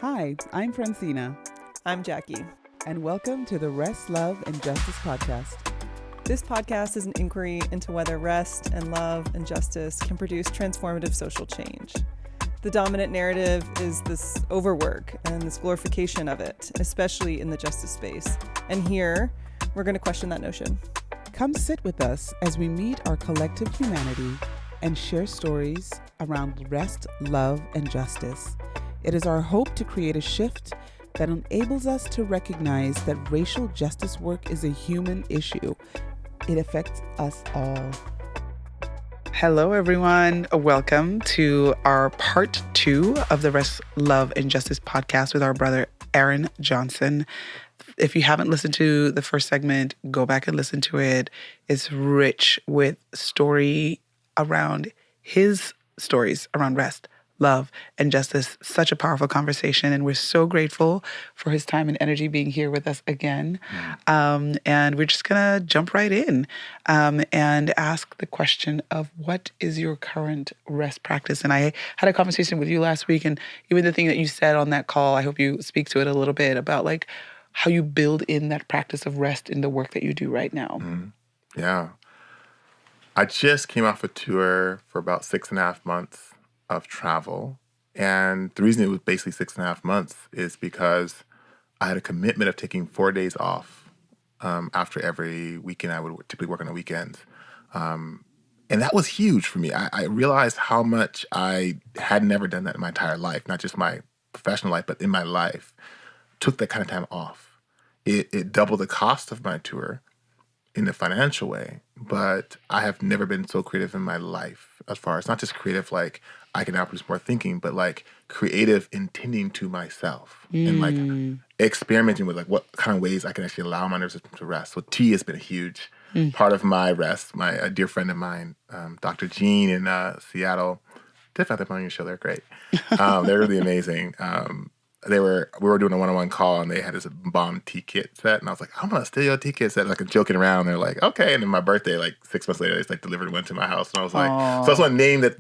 Hi, I'm Francina, I'm Jackie. and welcome to the Rest, Love, and Justice podcast. This podcast is an inquiry into whether rest and love and justice can produce transformative social change. The dominant narrative is this overwork and this glorification of it, especially in the justice space. And here, we're going to question that notion. Come sit with us as we meet our collective humanity and share stories around rest, love, and justice. It is our hope to create a shift that enables us to recognize that racial justice work is a human issue. It affects us all. Hello, everyone. Welcome to our part 2 of the Rest, Love, and Justice podcast with our brother, Aaron Johnson. If you haven't listened to the first segment, go back and listen to it. It's rich with story around his stories around rest, love, and justice. Such a powerful conversation. And we're so grateful for his time and energy being here with us again. And we're just going to jump right in and ask the question of what is your current rest practice? And I had a conversation with you last week, and even the thing that you said on that call, I hope you speak to it a little bit about like how you build in that practice of rest in the work that you do right now. Yeah. I just came off a tour for about 6.5 months of travel. And the reason it was basically 6.5 months is because I had a commitment of taking 4 days off after every weekend. I would typically work on the weekends. And that was huge for me. I realized how much I had never done that in my entire life, not just my professional life, but in my life. Took that kind of time off. It doubled the cost of my tour in a financial way, but I have never been so creative in my life as far as not just creative, like I can now produce more thinking, but like creative in tending to myself and like experimenting with like what kind of ways I can actually allow my nervous system to rest. So tea has been a huge part of my rest. A dear friend of mine, Dr. Jean in Seattle, definitely have them on your show. They're great. They're really amazing. We were doing a one-on-one call, and they had this bomb tea kit set, and I was like, I'm gonna steal your tea kit set, like joking around. They're like, okay. And then my birthday, like 6 months later, they just like delivered one to my house, and I was like, so I just want to name that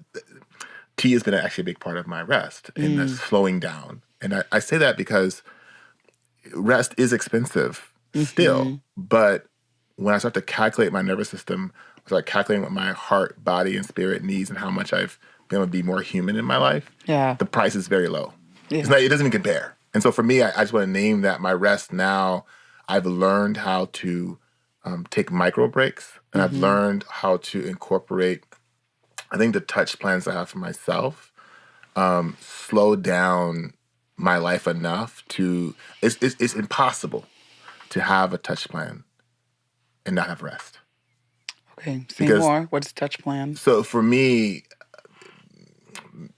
tea has been actually a big part of my rest and the slowing down. And I say that because rest is expensive still, but when I start to calculate my nervous system, I start calculating what my heart, body, and spirit needs and how much I've been able to be more human in my life, the price is very low. Yeah. It doesn't even compare. And so for me, I just want to name that my rest now. I've learned how to take micro breaks, and I've learned how to incorporate, I think, the touch plans I have for myself, slow down my life enough to, it's impossible to have a touch plan and not have rest. Okay, say more. What's touch plan? So for me,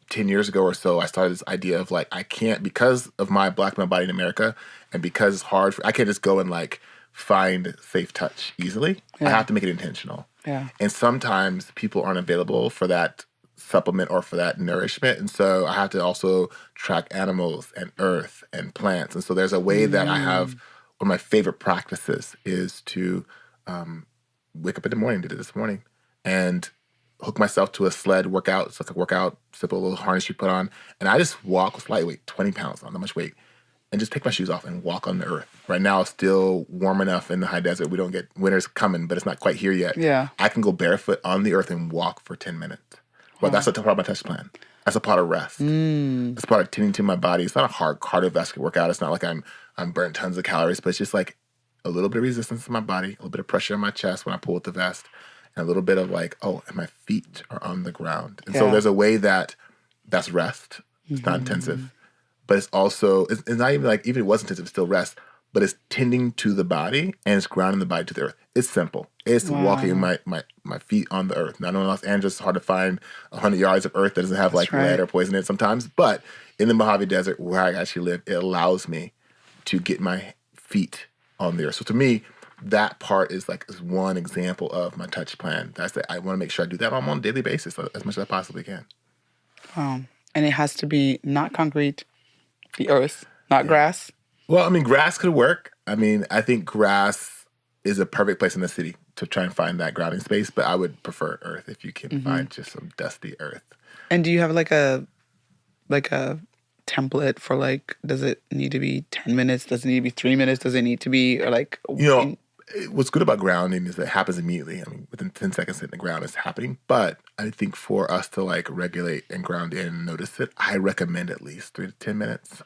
10 years ago or so, I started this idea of like, I can't, because of my black male body in America, and because it's hard, I can't just go and like find safe touch easily. I have to make it intentional. Yeah. And sometimes people aren't available for that supplement or for that nourishment. And so I have to also track animals and earth and plants. And so there's a way that I have, one of my favorite practices is to wake up in the morning, did it this morning, and hook myself to a sled, workout. It's like a workout, simple little harness you put on. And I just walk with lightweight, 20 pounds, not that much weight, and just take my shoes off and walk on the earth. Right now, it's still warm enough in the high desert. We don't get, winter's coming, but it's not quite here yet. Yeah. I can go barefoot on the earth and walk for 10 minutes. Well, that's a part of my touch plan. That's a part of rest. It's part of tending to my body. It's not a hard cardiovascular workout. It's not like I'm burning tons of calories, but it's just like a little bit of resistance in my body, a little bit of pressure in my chest when I pull with the vest, and a little bit of like, oh, and my feet are on the ground. And so there's a way that's rest. It's not intensive. But it's also, it's not even like, even if it was intensive, it's still rest. But it's tending to the body, and it's grounding the body to the earth. It's simple. It's walking my feet on the earth. Now, I know in Los Angeles, it's hard to find 100 yards of earth that doesn't have like lead or poison in it sometimes. But in the Mojave Desert, where I actually live, it allows me to get my feet on the earth. So to me, that part is one example of my touch plan. I want to make sure I do that on a daily basis as much as I possibly can. And it has to be not concrete, the earth, not grass. Well, I mean, grass could work. I mean, I think grass is a perfect place in the city to try and find that grounding space, but I would prefer earth if you can find just some dusty earth. And do you have like a template for like, does it need to be 10 minutes? Does it need to be 3 minutes? Does it need to be, or like, What's good about grounding is that it happens immediately. I mean, within 10 seconds hitting the ground, it's happening. But I think for us to like regulate and ground in and notice it, I recommend at least 3 to 10 minutes.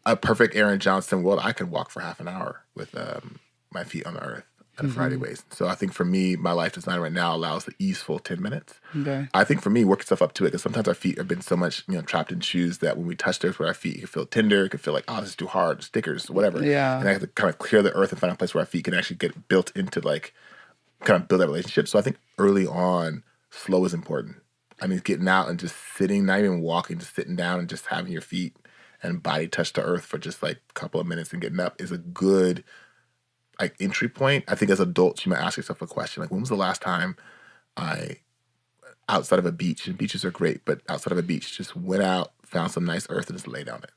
A perfect Aaron Johnson world, I can walk for half an hour with my feet on the earth at a Friday waist. So I think for me, my life design right now allows the easeful 10 minutes. Okay. I think for me, working stuff up to it, because sometimes our feet have been so much, trapped in shoes that when we touch the earth with our feet, it can feel tender, it can feel like, oh, this is too hard, stickers, whatever. Yeah. And I have to kind of clear the earth and find a place where our feet can actually get built into like, kind of build that relationship. So I think early on, slow is important. I mean, getting out and just sitting, not even walking, just sitting down and just having your feet and body touch the earth for just like a couple of minutes and getting up is a good like entry point. I think as adults, you might ask yourself a question like, when was the last time I, outside of a beach, and beaches are great, but outside of a beach, just went out, found some nice earth and just laid on it.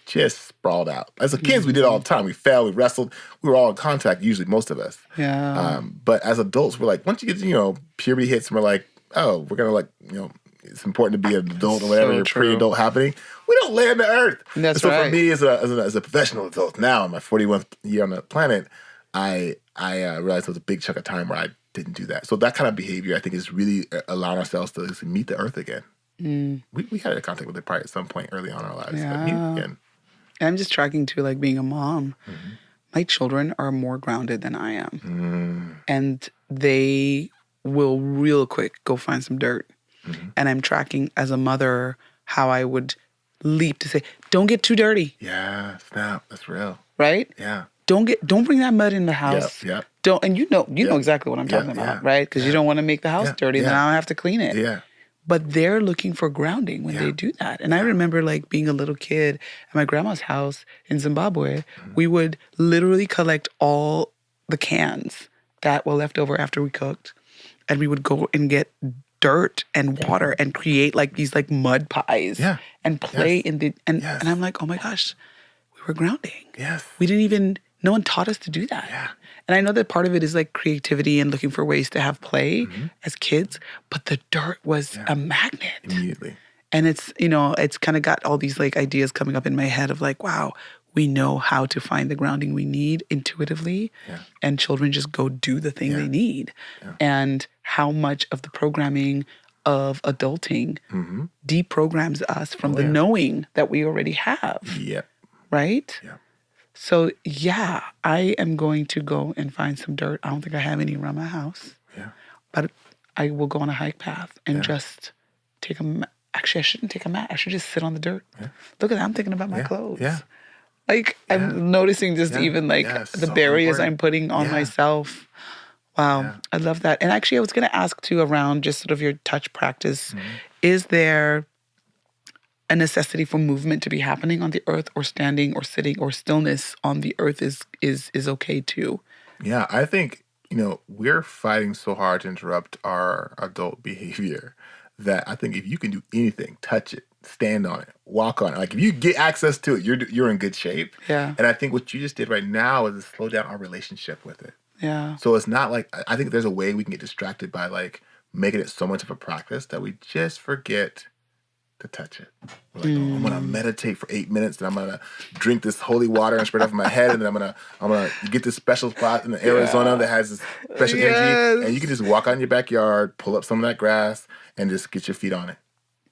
Just sprawled out. As kids, we did it all the time. We fell, we wrestled, we were all in contact, usually most of us. Yeah. But as adults, we're like, once you get, puberty hits and we're like, oh, we're going to it's important to be an adult or whatever, So true. pre-adult happening. We don't lay on the earth. That's and so right. for me, as a professional adult now, in my 41st year on the planet, I realized there was a big chunk of time where I didn't do that. So that kind of behavior, I think, is really allowing ourselves to meet the earth again. We had a contact with it probably at some point early on in our lives. But meet it again. And I'm just tracking too, like being a mom. My children are more grounded than I am. And they will real quick go find some dirt. And I'm tracking as a mother how I would leap to say, don't get too dirty. Yeah, snap. That's real. Right? Yeah. Don't bring that mud in the house. Yep. Don't, and you know exactly what I'm talking about, right? Because you don't want to make the house dirty, then I don't have to clean it. Yeah. But they're looking for grounding when they do that. And I remember like being a little kid at my grandma's house in Zimbabwe, we would literally collect all the cans that were left over after we cooked. And we would go and get dirt and water and create like these like mud pies and play in the, and I'm like, oh my gosh, we were grounding. Yes. We didn't even, no one taught us to do that. Yeah. And I know that part of it is like creativity and looking for ways to have play as kids, but the dirt was a magnet. Immediately. And it's, it's kind of got all these like ideas coming up in my head of like, wow, we know how to find the grounding we need intuitively. And children just go do the thing they need. And how much of the programming of adulting deprograms us from the knowing that we already have. Yep. Right? Yeah. So, yeah, I am going to go and find some dirt. I don't think I have any around my house. Yeah. But I will go on a hike path and just take a actually, I shouldn't take a mat. I should just sit on the dirt. Look at that. I'm thinking about my clothes. Yeah. Like, I'm noticing just even like the so barriers important. I'm putting on myself. Wow. I love that. And actually, I was going to ask too around just sort of your touch practice. Is there a necessity for movement to be happening on the earth, or standing or sitting or stillness on the earth is okay too? Yeah, I think, we're fighting so hard to interrupt our adult behavior that I think if you can do anything, touch it, stand on it, walk on it. Like if you get access to it, you're in good shape. Yeah. And I think what you just did right now is to slow down our relationship with it. Yeah. So it's not like, I think there's a way we can get distracted by like making it so much of a practice that we just forget to touch it. We're like, I'm gonna meditate for 8 minutes, and I'm gonna drink this holy water and spread it over my head, and then I'm gonna get this special spot in Arizona that has this special energy, and you can just walk out in your backyard, pull up some of that grass, and just get your feet on it.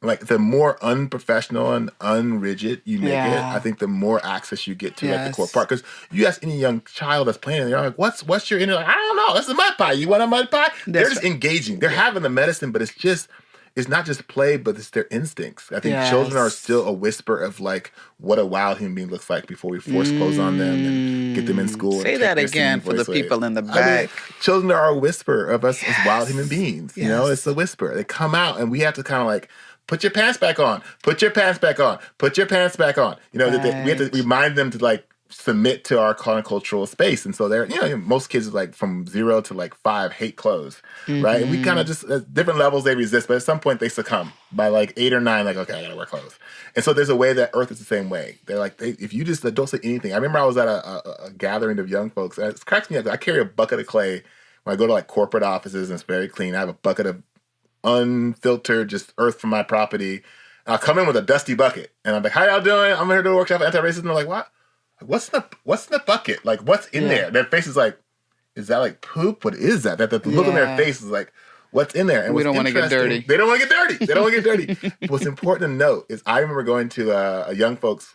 Like the more unprofessional and unrigid you make it, I think the more access you get to like the core part. Because you ask any young child that's playing, and they're like, "What's your inner?" Like, I don't know. That's a mud pie. You want a mud pie? They're just engaging. They're having the medicine, but it's not just play, but it's their instincts. I think children are still a whisper of like what a wild human being looks like before we force clothes on them and get them in school. Say and that their again for the people in the back. I mean, children are a whisper of us as wild human beings. It's a whisper. They come out, and we have to kind of like, put your pants back on. Put your pants back on. Put your pants back on. We have to remind them to like submit to our cultural space. And so they're, most kids like from 0 to like 5 hate clothes, right? And we kind of just, at different levels they resist, but at some point they succumb. By like 8 or 9, like, okay, I gotta wear clothes. And so there's a way that Earth is the same way. They're like, if you just don't say anything. I remember I was at a gathering of young folks, and it cracks me up. I carry a bucket of clay when I go to like corporate offices, and it's very clean. I have a bucket of unfiltered, just earth from my property. I'll come in with a dusty bucket, and I'm like, "How y'all doing? I'm here to do a workshop on anti-racism." They're like, "What? What's in the bucket? Like, what's in there?" Their face is like, "Is that like poop? What is that?" That the look on their face is like, "What's in there?" And we don't want to get dirty. They don't want to get dirty. They don't want to get dirty. What's important to note is I remember going to a young folks.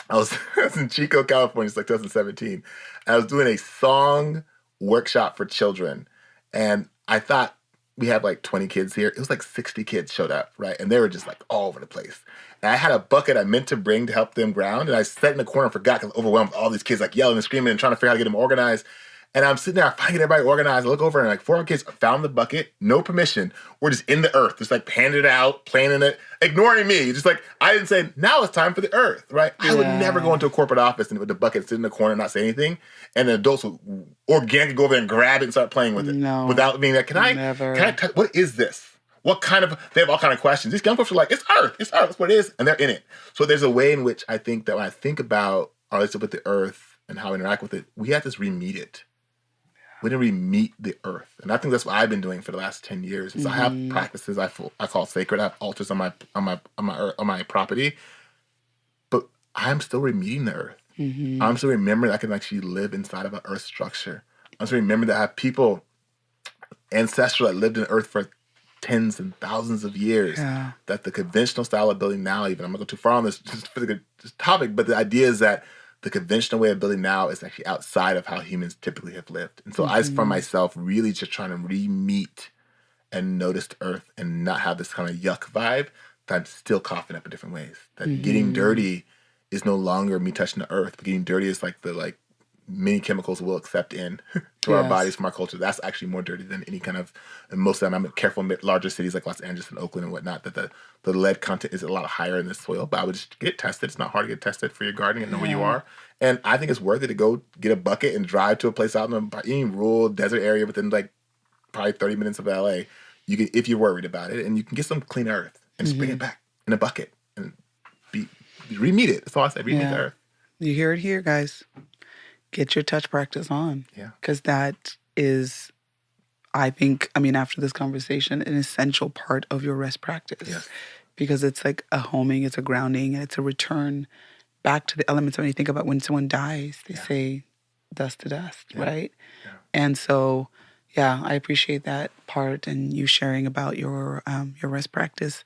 I was in Chico, California. It's like 2017. I was doing a song workshop for children, and I thought we had like 20 kids here. It was like 60 kids showed up, right? And they were just like all over the place. And I had a bucket I meant to bring to help them ground, and I sat in the corner and forgot because I was overwhelmed with all these kids like yelling and screaming and trying to figure out how to get them organized. And I'm sitting there, I finally get everybody organized. I look over and like 4 kids found the bucket, no permission. We're just in the earth, just like handing it out, playing in it, ignoring me. Just like, I didn't say, now it's time for the earth, right? I would never go into a corporate office and with the bucket sit in the corner and not say anything. And the adults would organically go over and grab it and start playing with it. No, without being like, can I touch, what is this? What kind of, they have all kind of questions. These young folks are like, it's earth, that's what it is. And they're in it. So there's a way in which I think that when I think about our relationship with the earth and how we interact with it, we have to re-meet it. We didn't re-meet the earth. And I think that's what I've been doing for the last 10 years. Is I have practices I call sacred. I have altars on my property. But I'm still re-meeting the earth. I'm still remembering I can actually live inside of an earth structure. I'm still remembering that I have people, ancestral, that lived in the earth for tens and thousands of years. Yeah. That the conventional style of building now, even, I'm not going too far on this topic, but the idea is that the conventional way of building now is actually outside of how humans typically have lived. And so I find myself really just trying to re-meet and notice the earth and not have this kind of yuck vibe that I'm still coughing up in different ways. That getting dirty is no longer me touching the earth, but getting dirty is like the many chemicals we'll accept in to our bodies from our culture. That's actually more dirty than any kind of, and most of the time I'm careful in larger cities like Los Angeles and Oakland and whatnot, that the lead content is a lot higher in the soil, but I would just get tested. It's not hard to get tested for your gardening and know where you are. And I think it's worth it to go get a bucket and drive to a place out in any rural desert area within like probably 30 minutes of LA. You can, if you're worried about it, and you can get some clean earth and just bring it back in a bucket and re-meet it. That's all I say, re-meet the earth. You hear it here, guys. Get your touch practice on. Yeah. Because that is, I think, after this conversation, an essential part of your rest practice. Yes. Because it's like a homing, it's a grounding, and it's a return back to the elements. When you think about when someone dies, they say dust to dust, right? Yeah. And so, I appreciate that part and you sharing about your rest practice.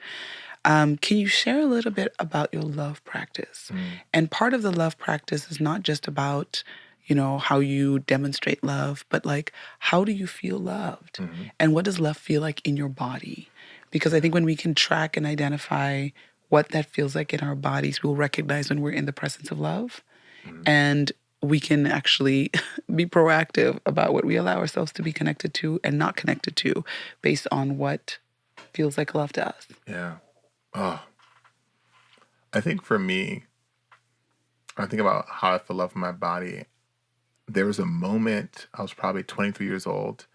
Can you share a little bit about your love practice? And part of the love practice is not just about, how you demonstrate love, but like, how do you feel loved? And what does love feel like in your body? Because I think when we can track and identify what that feels like in our bodies, we'll recognize when we're in the presence of love. And we can actually be proactive about what we allow ourselves to be connected to and not connected to based on what feels like love to us. Yeah. Oh. I think for me, I think about how I feel love in my body. There was a moment, I was probably 23 years old,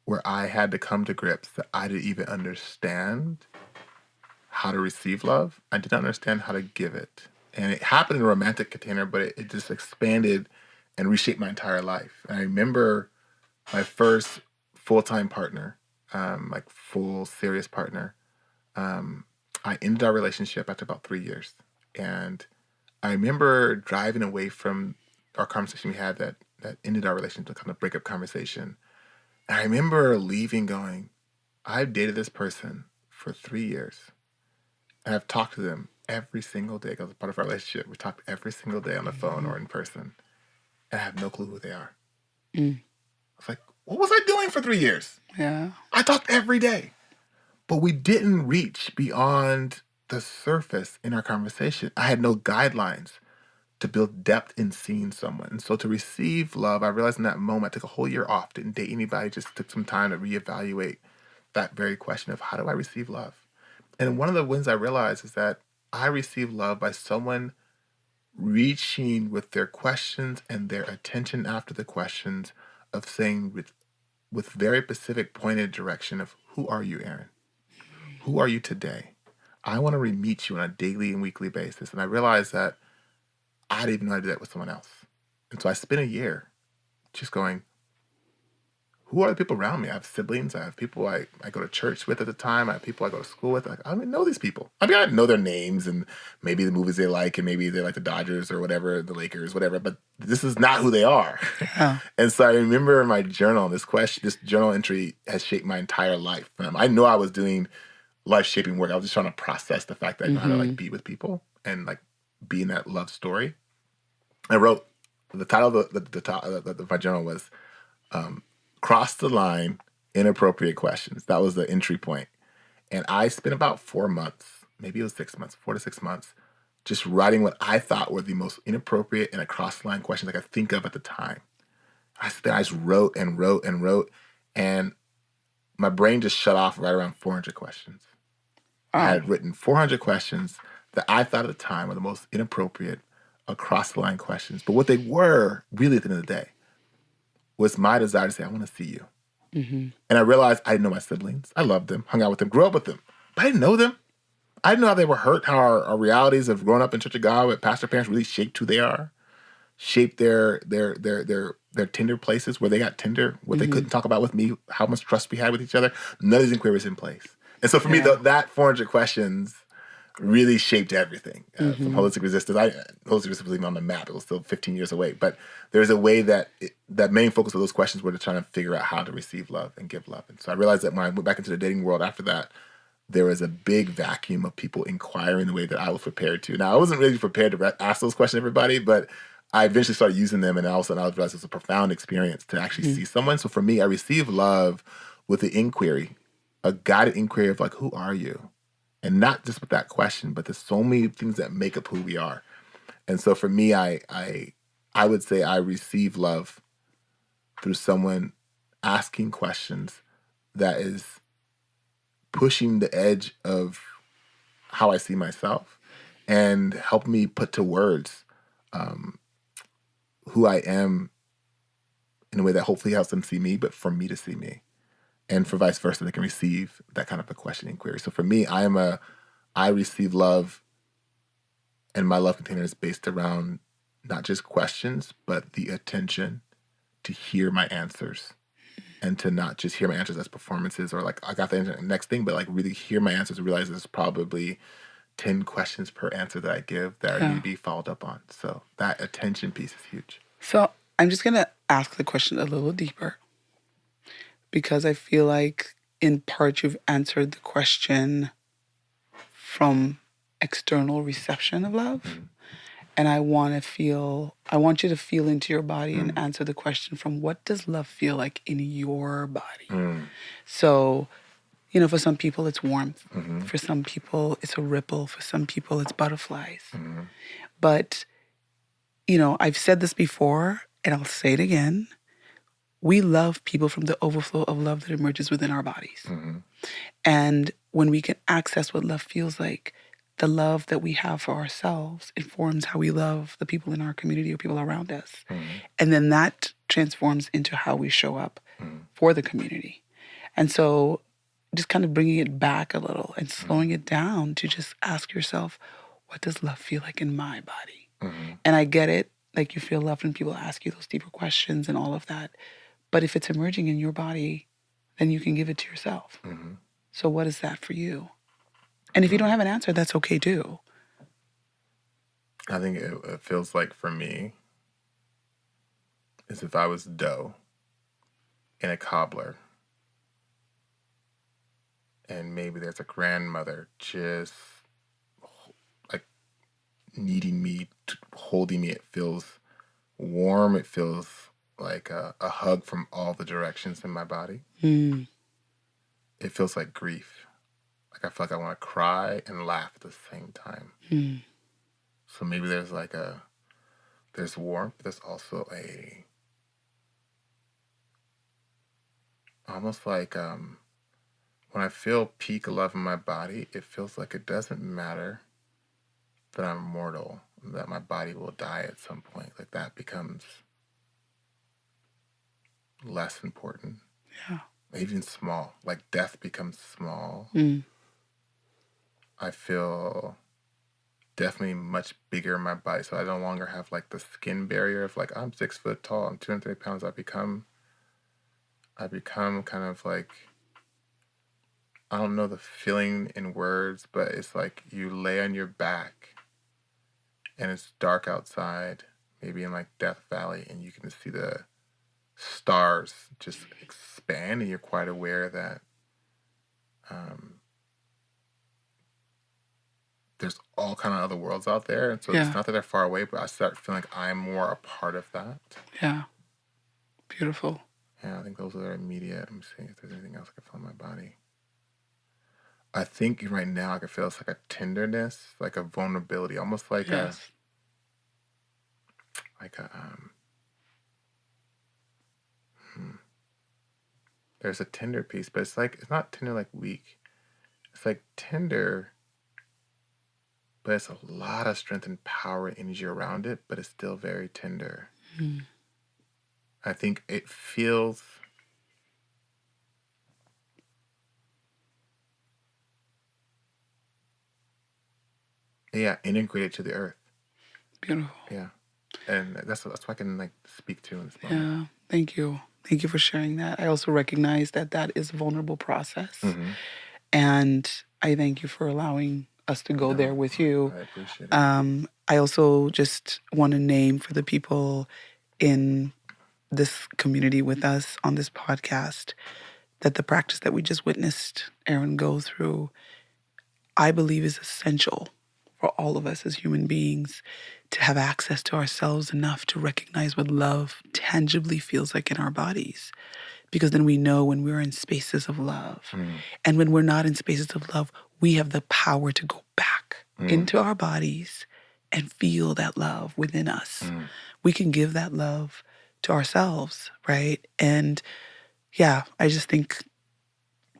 where I had to come to grips that I didn't even understand how to receive love. I did not understand how to give it. And it happened in a romantic container, but it just expanded and reshaped my entire life. And I remember my first full-time partner, full serious partner. I ended our relationship after about 3 years. And I remember driving away from our conversation we had that ended our relationship, kind of breakup conversation. And I remember leaving going, I've dated this person for 3 years. And I've talked to them every single day because it's part of our relationship. We talk every single day on the phone or in person. And I have no clue who they are. I was like, what was I doing for 3 years? Yeah. I talked every day. But we didn't reach beyond the surface in our conversation. I had no guidelines to build depth in seeing someone. And so to receive love, I realized in that moment, I took a whole year off, didn't date anybody, just took some time to reevaluate that very question of how do I receive love? And one of the wins I realized is that I receive love by someone reaching with their questions and their attention after the questions of saying with very specific pointed direction of, who are you, Aaron? Who are you today? I want to re-meet you on a daily and weekly basis. And I realized that I didn't even know how to do that with someone else. And so I spent a year just going, who are the people around me? I have siblings. I have people I go to church with at the time. I have people I go to school with. Like, I don't even know these people. I mean, I know their names and maybe the movies they like, and maybe they like the Dodgers or whatever, the Lakers, whatever. But this is not who they are. Yeah. And so I remember in my journal, this journal entry has shaped my entire life. I know I was doing life-shaping work. I was just trying to process the fact that I know how to like be with people and like be in that love story. I wrote the title of my journal was Cross the Line, Inappropriate Questions. That was the entry point. And I spent about 4 months, maybe it was 6 months, 4 to 6 months, just writing what I thought were the most inappropriate and across the line questions I could think of at the time. I just wrote and wrote and wrote, and my brain just shut off right around 400 questions. I had written 400 questions that I thought at the time were the most inappropriate across the line questions. But what they were, really at the end of the day, was my desire to say, I want to see you. And I realized I didn't know my siblings. I loved them, hung out with them, grew up with them. But I didn't know them. I didn't know how they were hurt, how our realities of growing up in Church of God with pastor parents really shaped who they are, shaped their tender places, where they got tender, what they couldn't talk about with me, how much trust we had with each other. None of these inquiries in place. And so for me, that 400 questions really shaped everything. From Holistic Resistance, Holistic Resistance was even on the map. It was still 15 years away. But there's a way that that main focus of those questions were to try to figure out how to receive love and give love. And so I realized that when I went back into the dating world after that, there was a big vacuum of people inquiring the way that I was prepared to. Now, I wasn't really prepared to ask those questions to everybody, but I eventually started using them, and all of a sudden I realized it was a profound experience to actually see someone. So for me, I received love with the inquiry, a guided inquiry of like, who are you? And not just with that question, but there's so many things that make up who we are. And so for me, I would say I receive love through someone asking questions that is pushing the edge of how I see myself and help me put to words who I am in a way that hopefully helps them see me, but for me to see me. And for vice versa, they can receive that kind of a question inquiry. So for me, I receive love, and my love container is based around not just questions, but the attention to hear my answers, and to not just hear my answers as performances or like I got the next thing, but like really hear my answers and realize there's probably 10 questions per answer that I give that need to be followed up on. So that attention piece is huge. So I'm just going to ask the question a little deeper, because I feel like in part you've answered the question from external reception of love. And I want you to feel into your body and answer the question from what does love feel like in your body? So, for some people it's warmth. For some people it's a ripple. For some people it's butterflies. But, I've said this before and I'll say it again. We love people from the overflow of love that emerges within our bodies. And when we can access what love feels like, the love that we have for ourselves informs how we love the people in our community or people around us. And then that transforms into how we show up for the community. And so just kind of bringing it back a little and slowing it down to just ask yourself, what does love feel like in my body? And I get it, like you feel loved when people ask you those deeper questions and all of that. But if it's emerging in your body, then you can give it to yourself. So what is that for you? And if you don't have an answer, that's okay too. I think it feels like for me is if I was dough in a cobbler, and maybe there's a grandmother just like needing me, holding me. It feels warm. It feels like a hug from all the directions in my body. It feels like grief. Like I feel like I want to cry and laugh at the same time. So maybe there's there's warmth. There's also almost like when I feel peak love in my body, it feels like it doesn't matter that I'm mortal, that my body will die at some point. Like that becomes less important. Yeah. Even small. Like death becomes small. I feel definitely much bigger in my body. So I no longer have like the skin barrier of like, I'm 6 foot tall, I'm 230 pounds. I become kind of like, I don't know the feeling in words, but it's like you lay on your back and it's dark outside, maybe in like Death Valley, and you can just see the stars just expand, and you're quite aware that there's all kind of other worlds out there. And so it's not that they're far away, but I start feeling like I'm more a part of that. Yeah. Beautiful. Yeah, I think those are immediate. I'm seeing if there's anything else I can feel in my body. I think right now I can feel it's like a tenderness, like a vulnerability, almost like there's a tender piece, but it's not tender like weak. It's like tender, but it's a lot of strength and power and energy around it, but it's still very tender. Mm. I think it feels integrated to the earth. Beautiful. Yeah. And that's what I can like speak to in this moment. Yeah. Thank you. Thank you for sharing that. I also recognize that is a vulnerable process. Mm-hmm. And I thank you for allowing us to go there with you. I appreciate it. I also just want to name for the people in this community with us on this podcast that the practice that we just witnessed Aaron go through, I believe is essential for all of us as human beings to have access to ourselves enough to recognize what love tangibly feels like in our bodies. Because then we know when we're in spaces of love. Mm. And when we're not in spaces of love, we have the power to go back into our bodies and feel that love within us. Mm. We can give that love to ourselves, right? And yeah, I just think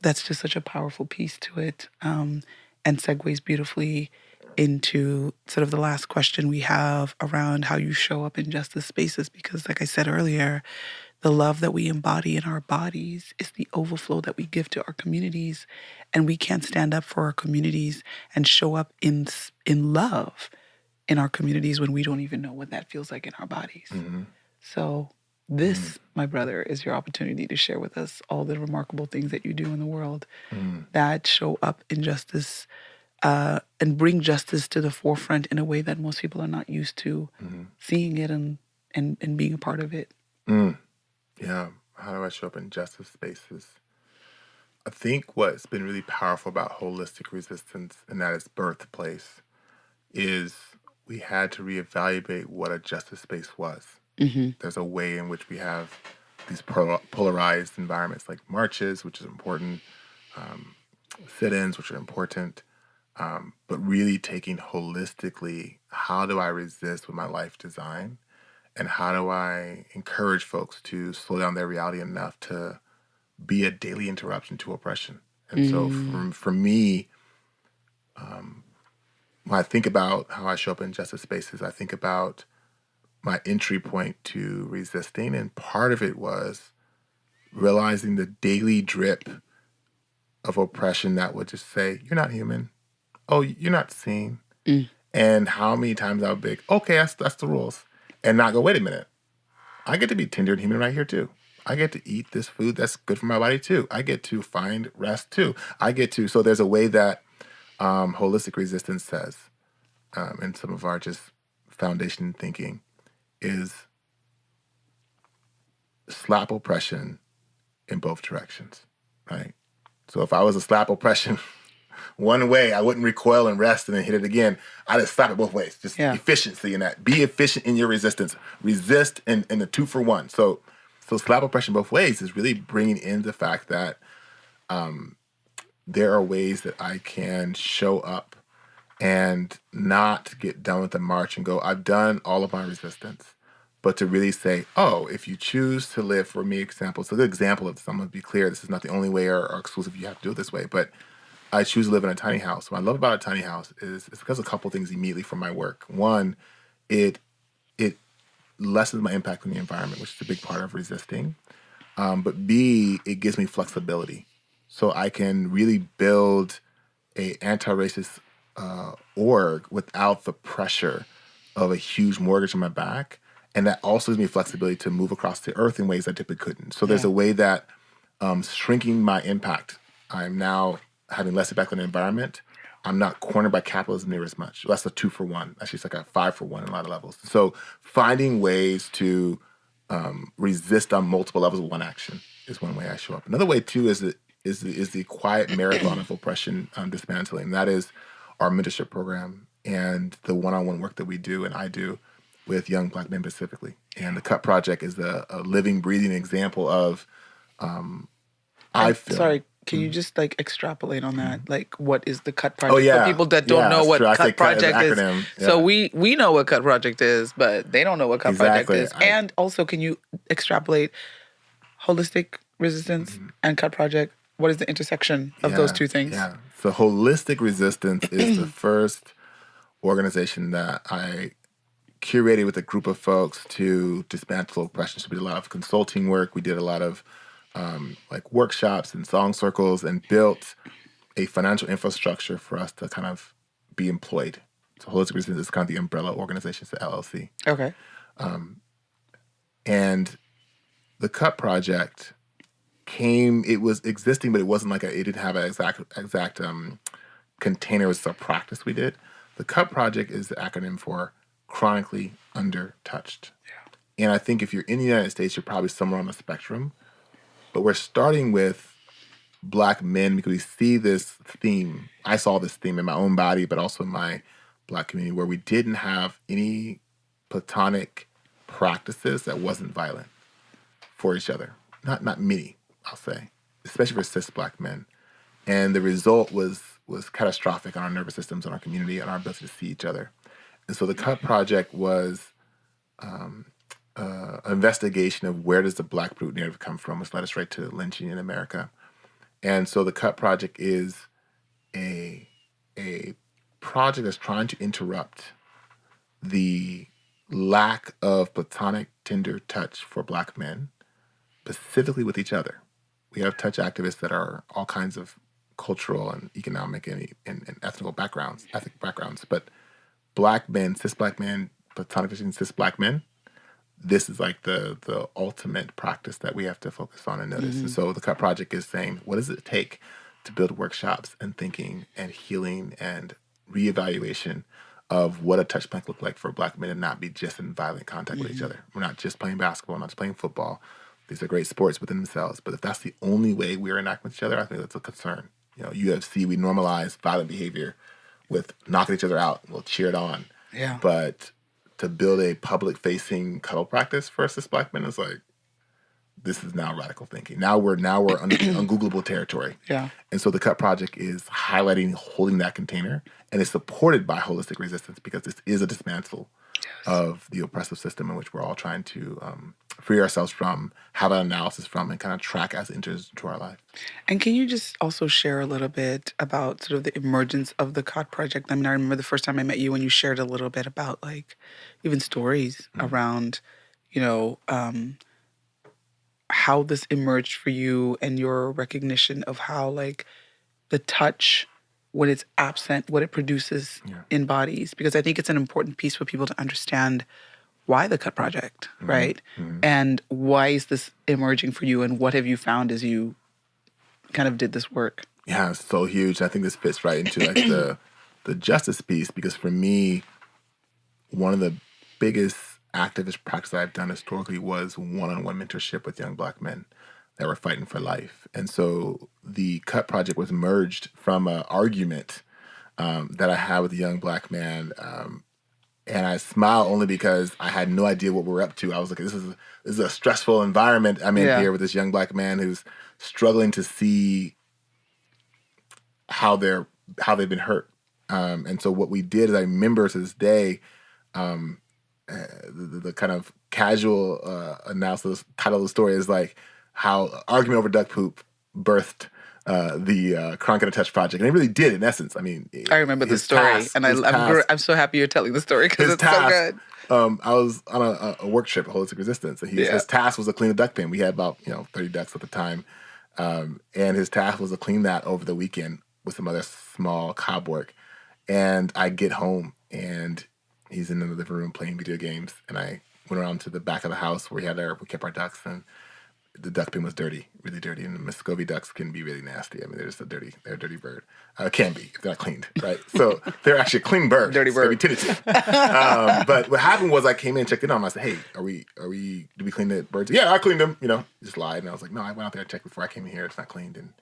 that's just such a powerful piece to it, and segues beautifully into sort of the last question we have around how you show up in justice spaces. Because like I said earlier, the love that we embody in our bodies is the overflow that we give to our communities. And we can't stand up for our communities and show up in love in our communities when we don't even know what that feels like in our bodies. Mm-hmm. So this, my brother, is your opportunity to share with us all the remarkable things that you do in the world that show up in justice and bring justice to the forefront in a way that most people are not used to seeing it and being a part of it. Mm. Yeah. How do I show up in justice spaces? I think what's been really powerful about holistic resistance and that its birthplace is we had to reevaluate what a justice space was. Mm-hmm. There's a way in which we have these polarized environments like marches, which is important, sit-ins, which are important, but really taking holistically, how do I resist with my life design? And how do I encourage folks to slow down their reality enough to be a daily interruption to oppression? And so for me, when I think about how I show up in justice spaces, I think about my entry point to resisting. And part of it was realizing the daily drip of oppression that would just say, you're not human. Oh, you're not seen. And how many times I would be like, okay, that's the rules. And not go, wait a minute. I get to be tender and human right here too. I get to eat this food that's good for my body too. I get to find rest too. So there's a way that holistic resistance says, in some of our just foundation thinking, is slap oppression in both directions, right? So if I was a slap oppression one way, I wouldn't recoil and rest and then hit it again. I just slap it both ways. Just efficiency in that. Be efficient in your resistance. Resist in the 2-for-1. So slap oppression both ways is really bringing in the fact that there are ways that I can show up and not get done with the march and go, I've done all of my resistance. But to really say, oh, if you choose to live, for me, example, it's a good example of this. I'm going to be clear. This is not the only way or exclusive you have to do it this way. But I choose to live in a tiny house. What I love about a tiny house is it's because of a couple of things immediately from my work. One, it lessens my impact on the environment, which is a big part of resisting. But B, it gives me flexibility. So I can really build a anti-racist org without the pressure of a huge mortgage on my back. And that also gives me flexibility to move across the earth in ways I typically couldn't. So there's a way that shrinking my impact. I'm now having less impact on the environment. I'm not cornered by capitalism near as much. That's a 2-for-1. Actually, it's like a 5-for-1 in a lot of levels. So finding ways to resist on multiple levels of one action is one way I show up. Another way too is the quiet marathon of oppression dismantling. That is our mentorship program and the one-on-one work that we do and I do with young Black men specifically. And the CUT Project is a living, breathing example of I feel. Sorry, can you just like extrapolate on that? Like, what is the CUT Project? Oh, yeah. For people that don't know what true. CUT Project is. Yeah. So we know what CUT Project is, but they don't know what CUT Project is. And also, can you extrapolate holistic resistance and CUT Project? What is the intersection of those two things? Yeah. So holistic resistance is the first organization that I curated with a group of folks to dismantle oppression. So we did a lot of consulting work. We did a lot of like workshops and song circles and built a financial infrastructure for us to kind of be employed. So Holistic Resistance is kind of the umbrella organization, it's the LLC. Okay. And the CUT Project it was existing, but it wasn't like it didn't have an exact container. It was a practice we did. The CUT Project is the acronym for Chronically Undertouched. Yeah. And I think if you're in the United States, you're probably somewhere on the spectrum. But we're starting with Black men because we see this theme. I saw this theme in my own body, but also in my Black community where we didn't have any platonic practices that wasn't violent for each other. Not many, I'll say, especially for cis Black men. And the result was catastrophic on our nervous systems, on our community, on our ability to see each other. And so the CUT Project was an investigation of where does the Black brute narrative come from, which led us right to lynching in America. And so the CUT Project is a project that's trying to interrupt the lack of platonic, tender touch for Black men, specifically with each other. We have touch activists that are all kinds of cultural and economic and ethnic backgrounds, but Black men, cis Black men, platonic touching cis Black men, this is like the ultimate practice that we have to focus on and notice. Mm-hmm. And so the CUT Project is saying, what does it take to build workshops and thinking and healing and reevaluation of what a touch point look like for Black men and not be just in violent contact with each other. We're not just playing basketball, not just playing football. These are great sports within themselves. But if that's the only way we're interacting with each other, I think that's a concern. You know, UFC, we normalize violent behavior with knocking each other out. We'll cheer it on. Yeah. But to build a public-facing cuddle practice for us as Black men is like, this is now radical thinking. Now we're ungoogleable territory. Yeah. And so the CUT Project is highlighting, holding that container, and it's supported by holistic resistance because this is a dismantle of the oppressive system in which we're all trying to free ourselves from, have an analysis from, and kind of track as it enters into our life. And can you just also share a little bit about sort of the emergence of the CUT Project? I mean, I remember the first time I met you when you shared a little bit about like even stories around, you know, how this emerged for you and your recognition of how like the touch, when it's absent, what it produces in bodies. Because I think it's an important piece for people to understand why the CUT Project, right? Mm-hmm. And why is this emerging for you and what have you found as you kind of did this work? Yeah, it's so huge. I think this fits right into like the justice piece because for me, one of the biggest activist practice I've done historically was one-on-one mentorship with young Black men that were fighting for life. And so the CUT Project was merged from an argument that I had with a young Black man. And I smile only because I had no idea what we were up to. I was like, this is a stressful environment I'm in here with this young Black man who's struggling to see how they've been hurt. And so what we did is I remember to this day, the kind of casual analysis title of the story is like how argument over duck poop birthed the Chronically Undertouched Project, and it really did in essence. I mean, I remember the story, and I'm so happy you're telling the story because it's so good. I was on a work trip at Holistic Resistance, and his task was to clean a duck pen. We had about 30 ducks at the time, and his task was to clean that over the weekend with some other small cob work. And I get home, and he's in the living room playing video games, and I went around to the back of the house where we kept our ducks, and the duck pin was dirty, really dirty, and the Muscovy ducks can be really nasty. I mean, they're a dirty bird. Can be if they're not cleaned, right? So they're actually a clean bird. Dirty bird. But what happened was I came in and checked in on them. I said, hey, did we clean the birds? Yeah, I cleaned them, just lied. And I was like, no, I went out there and checked before I came in here. It's not cleaned. And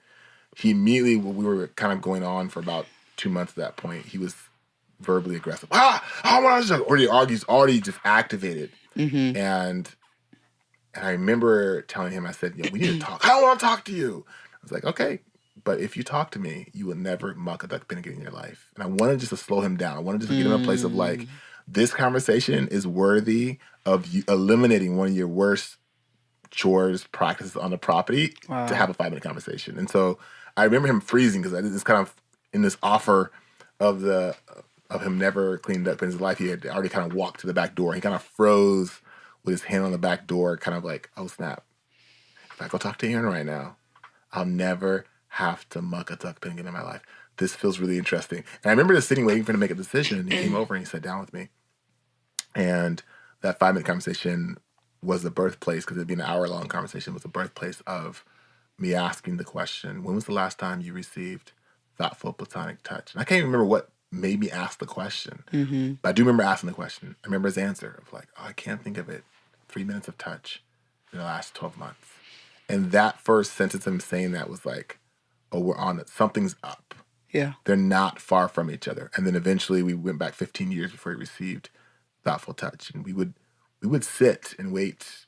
he immediately, we were kind of going on for about 2 months at that point, he was verbally aggressive. Already just activated. Mm-hmm. And I remember telling him, I said, we need to talk. I don't want to talk to you. I was like, okay, but if you talk to me, you will never muck a duck pin again in your life. And I wanted just to slow him down. I wanted just to get him in a place of like, this conversation is worthy of you eliminating one of your worst chores practices on the property to have a 5-minute conversation. And so I remember him freezing because I did this kind of in this offer of him never cleaning duck pins in his life. He had already kind of walked to the back door. He kind of froze with his hand on the back door, kind of like, oh snap. If I go talk to Aaron right now, I'll never have to muck a duck pin again in my life. This feels really interesting. And I remember just sitting waiting for him to make a decision. And he came over and he sat down with me. And that 5-minute conversation was the birthplace, because it'd be an hour-long conversation, was the birthplace of me asking the question, when was the last time you received thoughtful platonic touch? And I can't even remember what made me ask the question. Mm-hmm. But I do remember asking the question. I remember his answer of like, I can't think of it. 3 minutes of touch in the last 12 months. And that first sentence of him saying that was like, oh, we're on it. Something's up. Yeah. They're not far from each other. And then eventually we went back 15 years before he received thoughtful touch. And we would sit and wait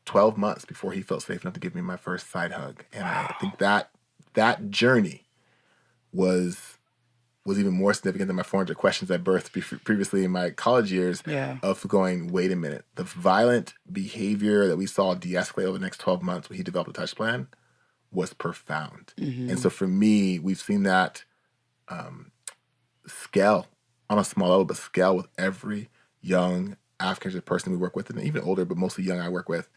12 months before he felt safe enough to give me my first side hug. And I think that journey was even more significant than my 400 questions I birthed previously in my college years of going, wait a minute, the violent behavior that we saw de-escalate over the next 12 months when he developed a touch plan was profound. Mm-hmm. And so for me, we've seen that scale on a small level, but scale with every young African person we work with, and even older, but mostly young I work with,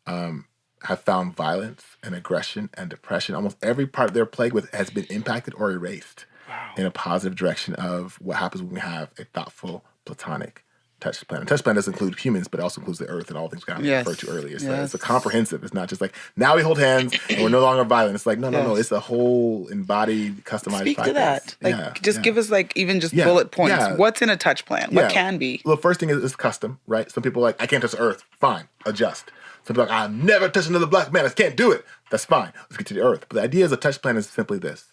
have found violence and aggression and depression. Almost every part they're plagued with has been impacted or erased in a positive direction of what happens when we have a thoughtful, platonic touch plan. And touch plan doesn't include humans, but it also includes the earth and all things we referred to earlier. So it's a comprehensive. It's not just like, now we hold hands and we're no longer violent. It's like, no. It's a whole embodied, customized Speak practice. to that. Give us even just bullet points. Yeah. What's in a touch plan? What can be? Well, the first thing is custom, right? Some people are like, I can't touch the earth. Fine, adjust. Some people are like, I'll never touch another black man. I can't do it. That's fine. Let's get to the earth. But the idea is a touch plan is simply this.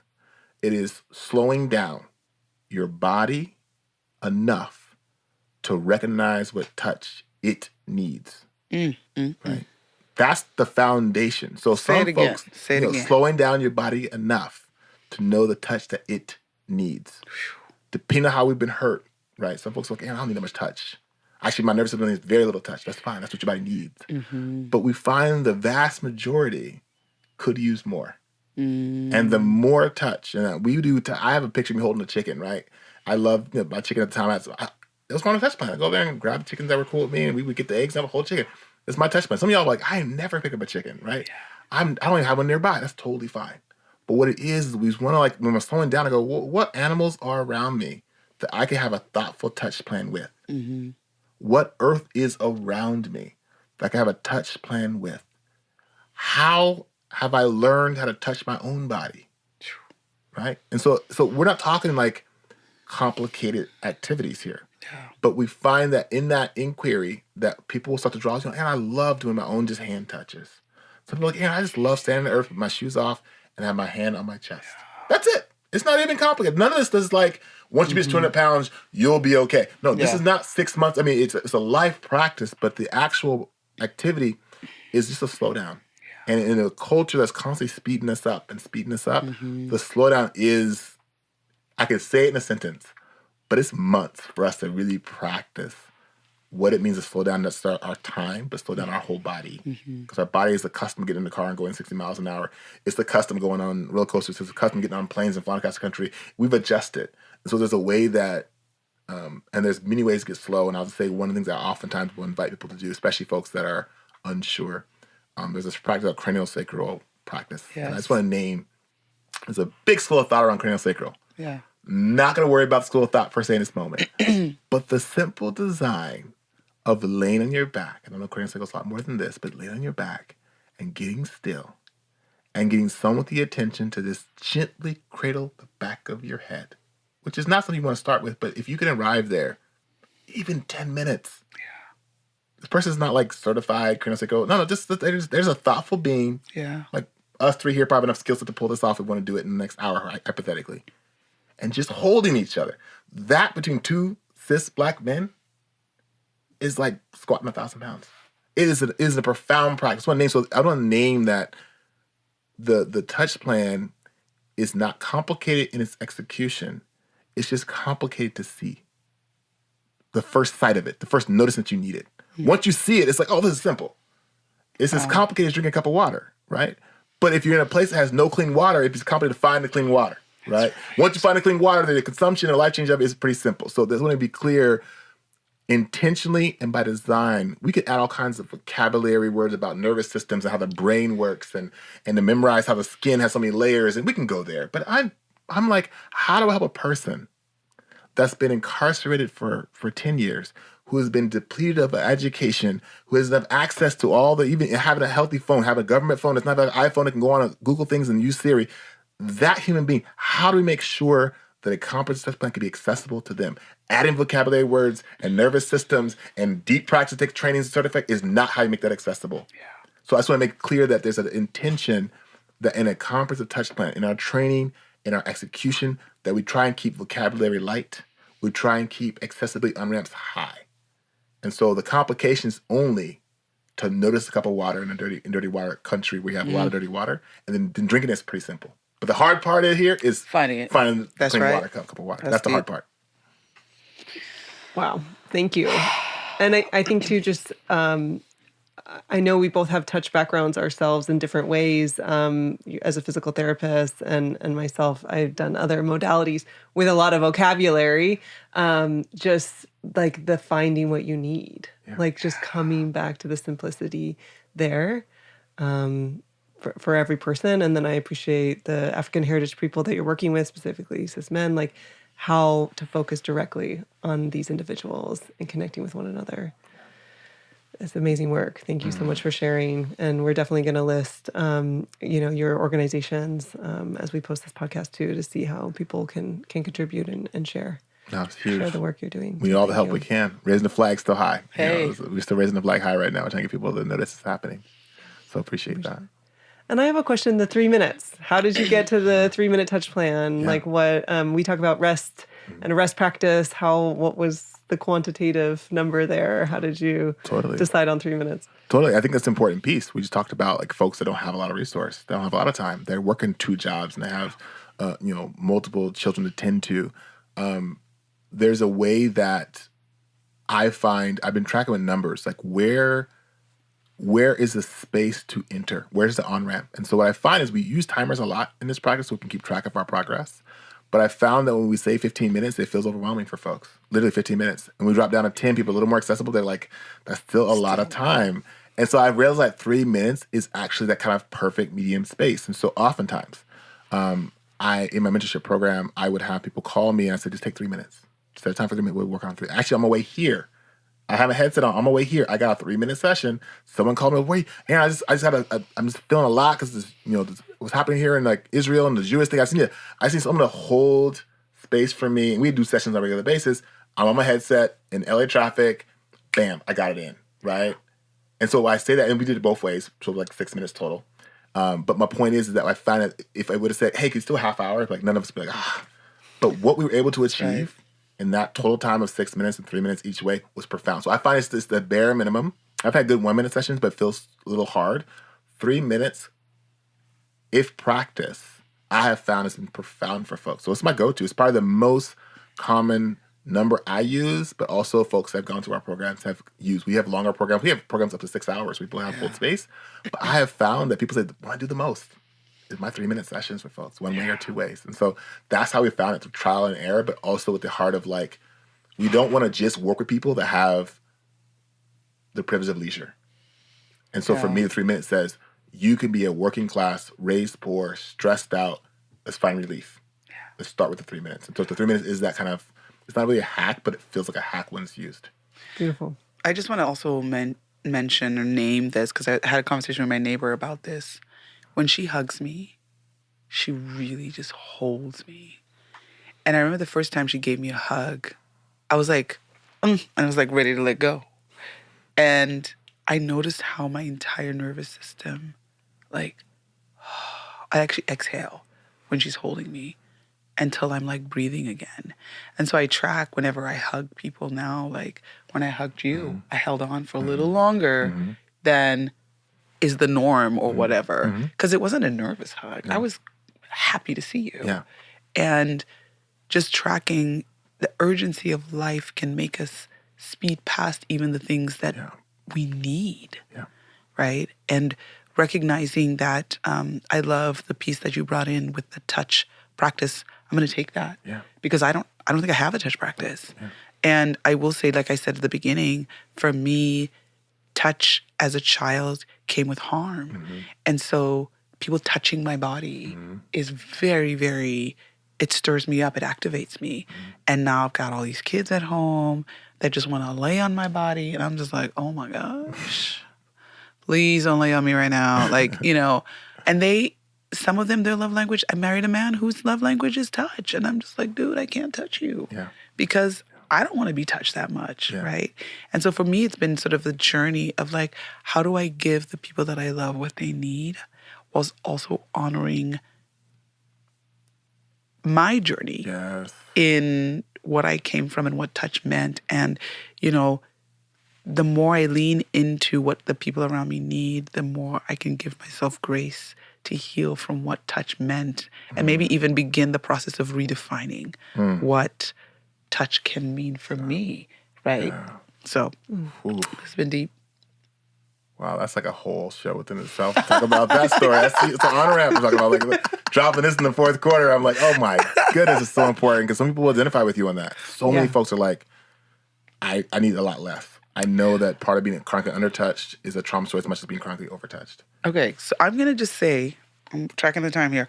It is slowing down your body enough to recognize what touch it needs. Right? That's the foundation. So some folks, slowing down your body enough to know the touch that it needs. Depending on how we've been hurt, right? Some folks are like, I don't need that much touch. Actually, my nervous system needs very little touch. That's fine. That's what your body needs. Mm-hmm. But we find the vast majority could use more. And the more touch, and we do, I have a picture of me holding a chicken, right? I love my chicken at the time. It was my touch plan. I go there and grab chickens that were cool with me, and we would get the eggs and have a whole chicken. It's my touch plan. Some of y'all are like, I never pick up a chicken, right? I don't even have one nearby. That's totally fine. But what it is we just want to, when I'm slowing down, I go, what animals are around me that I can have a thoughtful touch plan with? Mm-hmm. What earth is around me that I can have a touch plan with? How have I learned how to touch my own body? Right? And so we're not talking like complicated activities here. Yeah. But we find that in that inquiry that people will start to draw us, and I love doing my own just hand touches. Some people are like, I just love standing on the earth with my shoes off and have my hand on my chest. Yeah. That's it. It's not even complicated. None of this is like, once you reach 200 pounds, you'll be okay. No, this is not 6 months. I mean, it's a life practice, but the actual activity is just a slowdown. And in a culture that's constantly speeding us up, the slowdown is, I can say it in a sentence, but it's months for us to really practice what it means to slow down, not start our time, but slow down our whole body. Because our body is accustomed to getting in the car and going 60 miles an hour. It's the custom going on roller coasters. It's the custom getting on planes and flying across the country. We've adjusted. And so there's a way that, and there's many ways to get slow. And I'll just say one of the things I oftentimes will invite people to do, especially folks that are unsure, there's this practice called craniosacral practice. Yes. And I just want to name, there's a big school of thought around craniosacral. Yeah. Not going to worry about the school of thought per se in this moment. But the simple design of laying on your back, and I know craniosacral is a lot more than this, but laying on your back and getting still and getting some of the attention to just gently cradle the back of your head, which is not something you want to start with, but if you can arrive there, even 10 minutes. Yeah. This person's not like certified, no, just there's a thoughtful being. Yeah. Like us three here probably have enough skill set to pull this off if we want to do it in the next hour, hypothetically. And just holding each other. That between two cis Black men is like squatting 1,000 pounds. It is a profound practice. So I want to name that the touch plan is not complicated in its execution. It's just complicated to see. The first sight of it, the first notice that you need it. Once you see it, it's like, oh, this is simple. It's as complicated as drinking a cup of water, right? But if you're in a place that has no clean water, it's complicated to find the clean water, right? Once you find the clean water, then the consumption and life change of it is pretty simple. So there's want to be clear, intentionally and by design, we could add all kinds of vocabulary words about nervous systems and how the brain works and to memorize how the skin has so many layers, and we can go there. But I'm like, how do I help a person that's been incarcerated for 10 years, who has been depleted of education, who doesn't have access to even having a healthy phone, having a government phone that's not an iPhone that can go on and Google things and use Siri. That human being, how do we make sure that a comprehensive touch plan can be accessible to them? Adding vocabulary words and nervous systems and deep practice trainings and certified is not how you make that accessible. Yeah. So I just want to make clear that there's an intention that in a comprehensive touch plan, in our training, in our execution, that we try and keep vocabulary light. We try and keep accessibility on-ramps high. And so the complications only to notice a cup of water in dirty water country where you have a lot of dirty water, and then drinking is pretty simple. But the hard part here is finding clean water, cup of water. That's the hard part. Wow. Thank you. And I think too, just I know we both have touch backgrounds ourselves in different ways. As a physical therapist and myself, I've done other modalities with a lot of vocabulary, just like the finding what you need, like just coming back to the simplicity there for every person. And then I appreciate the African heritage people that you're working with, specifically cis men, like how to focus directly on these individuals and connecting with one another. It's amazing work. Thank you so much for sharing. And we're definitely going to list, your organizations as we post this podcast too, to see how people can contribute and share. No, it's huge. Share the work you're doing. We need all the help we can. Raising the flag's still high. Hey. We're still raising the flag high right now. We're trying to get people to notice it's happening. So appreciate that. And I have a question, the 3 minutes. How did you get to the 3-minute touch plan? Like what, we talk about rest and a rest practice. What was the quantitative number there? How did you decide on 3 minutes? Totally. I think that's an important piece. We just talked about like folks that don't have a lot of resource. They don't have a lot of time. They're working 2 jobs and they have, multiple children to tend to. There's a way that I've been tracking with numbers, like where is the space to enter? Where's the on-ramp? And so what I find is we use timers a lot in this practice so we can keep track of our progress. But I found that when we say 15 minutes, it feels overwhelming for folks. Literally 15 minutes. And we drop down to 10, people a little more accessible. They're like, that's still a lot of time. And so I realized that 3 minutes is actually that kind of perfect medium space. And so oftentimes, in my mentorship program, I would have people call me and I said, just take 3 minutes. Just at a time for 3 minutes, we'll work on 3. Actually, on my way here, I have a headset on. On my way here, I got a 3-minute session. Someone called me, wait, and I'm just feeling a lot because what's happening here in like Israel and the Jewish thing. I seen someone to hold space for me, and we do sessions on a regular basis. I'm on my headset in LA traffic, bam, I got it in, right? And so I say that, and we did it both ways, so like 6 minutes total. But my point is that I found that if I would have said, hey, can you still a half hour? Like none of us would be like, ah. But what we were able to achieve in that total time of 6 minutes and 3 minutes each way was profound. So I find it's the bare minimum. I've had good 1-minute sessions, but it feels a little hard. 3 minutes, if practiced, I have found has been profound for folks. So it's my go-to. It's probably the most common number I use, but also folks that have gone through our programs have used. We have longer programs. We have programs up to 6 hours. People have full space. But I have found that people say, what I do the most is my 3-minute sessions for folks, one way or 2 ways. And so that's how we found it, through trial and error, but also with the heart of like, we don't want to just work with people that have the privilege of leisure. And so for me, the 3 minutes says, you can be a working class, raised poor, stressed out. Let's find relief. Let's start with the 3 minutes. And so the 3 minutes is that kind of, it's not really a hack, but it feels like a hack when it's used. Beautiful. I just want to also mention or name this because I had a conversation with my neighbor about this. When she hugs me, she really just holds me. And I remember the first time she gave me a hug, I was like, and I was like ready to let go. And I noticed how my entire nervous system, like, I actually exhale when she's holding me until I'm like breathing again. And so I track whenever I hug people now, like when I hugged you, I held on for a little longer than is the norm or whatever. Because it wasn't a nervous hug. I was happy to see you. Yeah. And just tracking the urgency of life can make us speed past even the things that we need. Yeah. Right? And recognizing that I love the piece that you brought in with the touch practice. I'm going to take that because I don't think I have a touch practice. Yeah. And I will say, like I said at the beginning, for me, touch as a child came with harm. And so people touching my body is very, very, it stirs me up, it activates me. And now I've got all these kids at home that just want to lay on my body. And I'm just like, oh my gosh, please don't lay on me right now. Like, you know, and some of them, their love language, I married a man whose love language is touch. And I'm just like, dude, I can't touch you. Because I don't want to be touched that much, right? And so for me, it's been sort of the journey of like, how do I give the people that I love what they need whilst also honoring my journey in what I came from and what touch meant. And, you know, the more I lean into what the people around me need, the more I can give myself grace to heal from what touch meant and maybe even begin the process of redefining what touch can mean for me, right? So it's been deep. Wow, that's like a whole show within itself. Talk about that story. It's an on-ramp. We're talking about like dropping this in the fourth quarter. I'm like, oh my goodness, it's so important because some people will identify with you on that. So many folks are like, I need a lot less. I know that part of being chronically undertouched is a trauma story as much as being chronically overtouched. Okay, so I'm going to just say, I'm tracking the time here.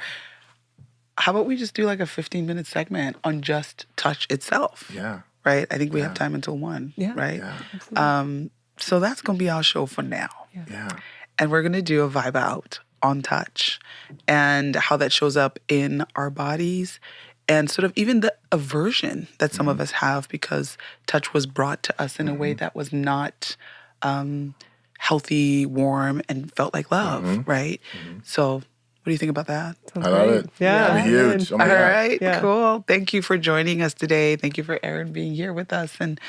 How about we just do like a 15-minute segment on just touch itself? Yeah. Right? I think we have time until 1, right? Yeah. Absolutely. So that's going to be our show for now. Yeah. And we're going to do a vibe out on touch and how that shows up in our bodies and sort of even the aversion that some of us have because touch was brought to us in a way that was not healthy, warm, and felt like love, right? So what do you think about that? I love it. Yeah. Huge. Oh my All God. right, cool. Thank you for joining us today. Thank you for Erin being here with us. And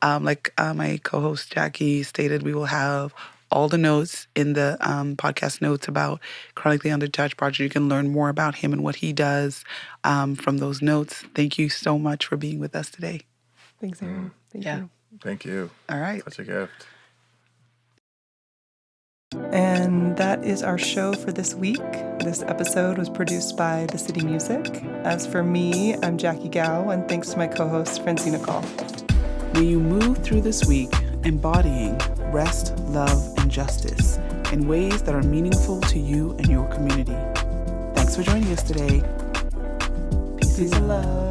like my co-host Jackie stated, we will have all the notes in the podcast notes about Chronically Undertouched Project. You can learn more about him and what he does from those notes. Thank you so much for being with us today. Thanks, Erin. Thank you. Thank you. All right. Such a gift. And that is our show for this week. This episode was produced by The City Music. As for me, I'm Jackie Gao, and thanks to my co-host, Francina Call. May you move through this week embodying rest, love, and justice in ways that are meaningful to you and your community. Thanks for joining us today. Peace and love.